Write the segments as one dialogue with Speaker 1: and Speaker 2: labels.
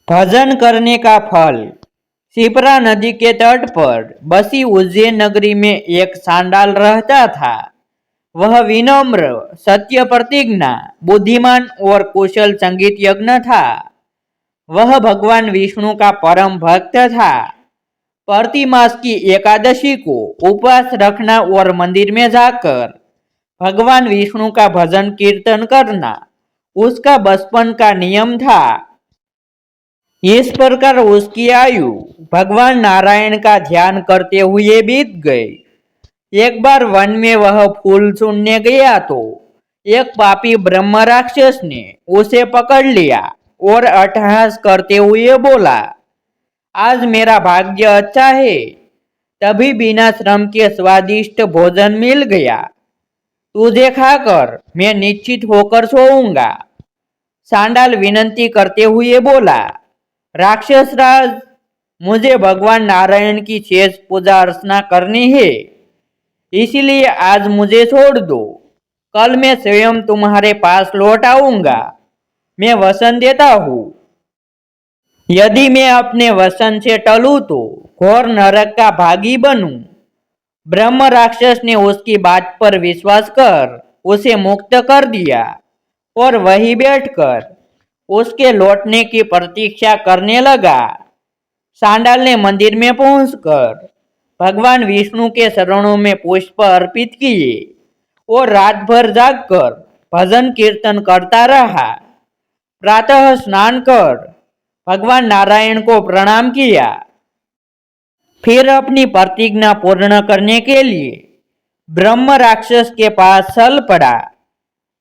Speaker 1: भजन करने का फल। शिप्रा नदी के तट पर बसी उज्जैन नगरी में एक सांडाल रहता था। वह विनम्र, सत्य प्रतिज्ञा, बुद्धिमान और कुशल संगीत यज्ञ था। वह भगवान विष्णु का परम भक्त था। प्रति मास की एकादशी को उपवास रखना और मंदिर में जाकर भगवान विष्णु का भजन कीर्तन करना उसका बचपन का नियम था। इस प्रकार उसकी आयु भगवान नारायण का ध्यान करते हुए बीत गई। एक बार वन में वह फूल चुनने गया तो एक पापी ब्रह्म राक्षस ने उसे पकड़ लिया और अट्टहास करते हुए बोला, आज मेरा भाग्य अच्छा है, तभी बिना श्रम के स्वादिष्ट भोजन मिल गया। तुझे खाकर मैं निश्चित होकर सोऊंगा। सांडाल विनती करते हुए बोला, राक्षस राज, मुझे भगवान नारायण की शेष पूजा अर्चना करनी है, इसलिए आज मुझे छोड़ दो। कल मैं स्वयं तुम्हारे पास लौट आऊंगा। मैं वचन देता हूँ, यदि मैं अपने वचन से टलूं तो घोर नरक का भागी बनूं। ब्रह्म राक्षस ने उसकी बात पर विश्वास कर उसे मुक्त कर दिया और वहीं बैठकर उसके लौटने की प्रतीक्षा करने लगा। सांडाल ने मंदिर में पहुंचकर भगवान विष्णु के चरणों में पुष्प अर्पित किए और रात भर जागकर भजन कीर्तन करता रहा। प्रातः स्नान कर भगवान नारायण को प्रणाम किया। फिर अपनी प्रतिज्ञा पूर्ण करने के लिए ब्रह्म राक्षस के पास चल पड़ा।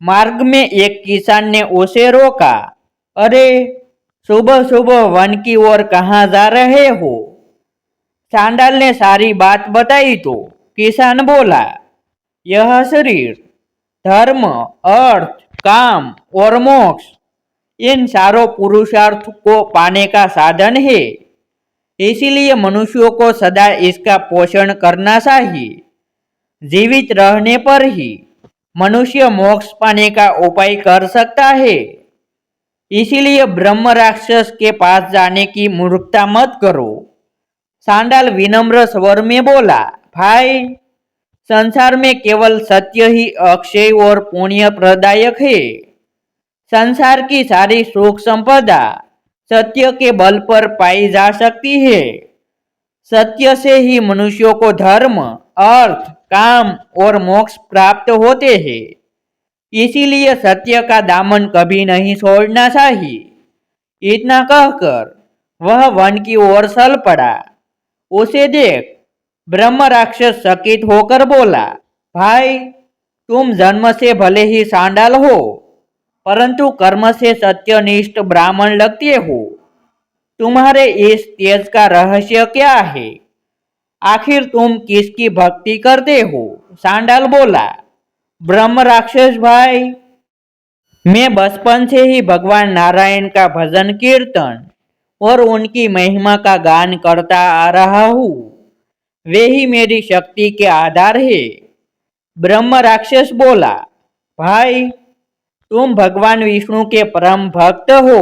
Speaker 1: मार्ग में एक किसान ने उसे रोका। अरे, सुबह सुबह वन की ओर कहाँ जा रहे हो? सांडाल ने सारी बात बताई तो किसान बोला, यह शरीर धर्म, अर्थ, काम और मोक्ष, इन चारों पुरुषार्थ को पाने का साधन है, इसीलिए मनुष्यों को सदा इसका पोषण करना चाहिए। जीवित रहने पर ही मनुष्य मोक्ष पाने का उपाय कर सकता है, इसीलिए ब्रह्म राक्षस के पास जाने की मूर्खता मत करो। सांडाल विनम्र स्वर में बोला, भाई, संसार में केवल सत्य ही अक्षय और पुण्य प्रदायक है। संसार की सारी सुख संपदा सत्य के बल पर पाई जा सकती है। सत्य से ही मनुष्यों को धर्म, अर्थ, काम और मोक्ष प्राप्त होते हैं, इसीलिए सत्य का दामन कभी नहीं छोड़ना चाहिए। इतना कहकर वह वन की ओर चल पड़ा। उसे देख ब्रह्म राक्षस चकित होकर बोला, भाई, तुम जन्म से भले ही सांडाल हो, परंतु कर्म से सत्यनिष्ठ ब्राह्मण लगते हो। तुम्हारे इस तेज का रहस्य क्या है? आखिर तुम किसकी भक्ति करते हो? सांडाल बोला, ब्रह्म राक्षस भाई, मैं बचपन से ही भगवान नारायण का भजन कीर्तन और उनकी महिमा का गान करता आ रहा हूँ। वे ही मेरी शक्ति के आधार है। ब्रह्म राक्षस बोला, भाई, तुम भगवान विष्णु के परम भक्त हो।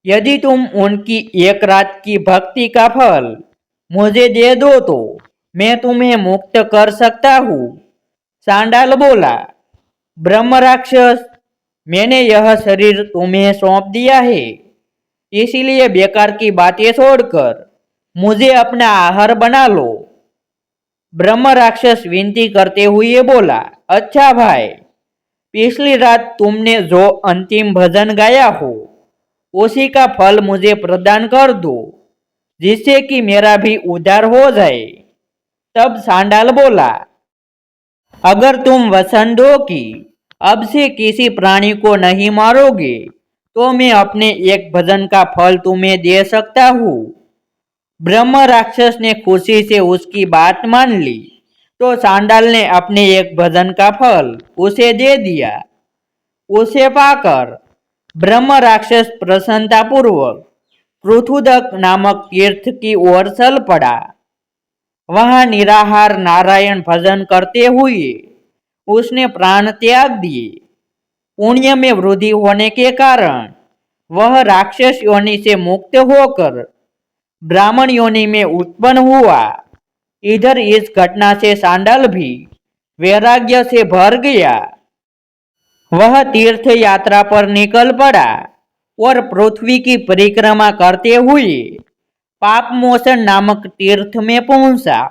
Speaker 1: यदि तुम उनकी एक रात की भक्ति का फल मुझे दे दो तो मैं तुम्हें मुक्त कर सकता हूँ। सांडाल बोला, ब्रह्म राक्षस, मैंने यह शरीर तुम्हें सौंप दिया है, इसीलिए बेकार की बातें छोड़कर मुझे अपना आहार बना लो। ब्रह्म राक्षस विनती करते हुए बोला, अच्छा भाई, पिछली रात तुमने जो अंतिम भजन गाया हो उसी का फल मुझे प्रदान कर दो, जिससे कि मेरा भी उद्धार हो जाए। तब सांडाल बोला, अगर तुम वचन दो कि अब से किसी प्राणी को नहीं मारोगे तो मैं अपने एक भजन का फल तुम्हें दे सकता हूँ। ब्रह्म राक्षस ने खुशी से उसकी बात मान ली तो सांडाल ने अपने एक भजन का फल उसे दे दिया। उसे पाकर ब्रह्म राक्षस प्रसन्नतापूर्वक पृथुदक नामक तीर्थ की ओर चल पड़ा। वहां निराहार नारायण भजन करते हुए उसने प्राण त्याग दिए। पुण्य में वृद्धि होने के कारण वह राक्षस योनि से मुक्त होकर ब्राह्मण योनि में उत्पन्न हुआ। इधर इस घटना से सांडाल भी वैराग्य से भर गया। वह तीर्थ यात्रा पर निकल पड़ा और पृथ्वी की परिक्रमा करते हुए पाप मोचन नामक तीर्थ में पहुंचा।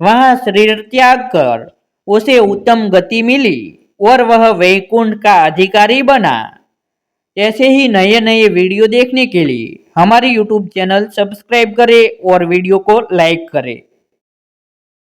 Speaker 1: वहां शरीर त्याग कर उसे उत्तम गति मिली और वह वैकुंठ का अधिकारी बना। ऐसे ही नए नए वीडियो देखने के लिए हमारे YouTube चैनल सब्सक्राइब करें और वीडियो को लाइक करें।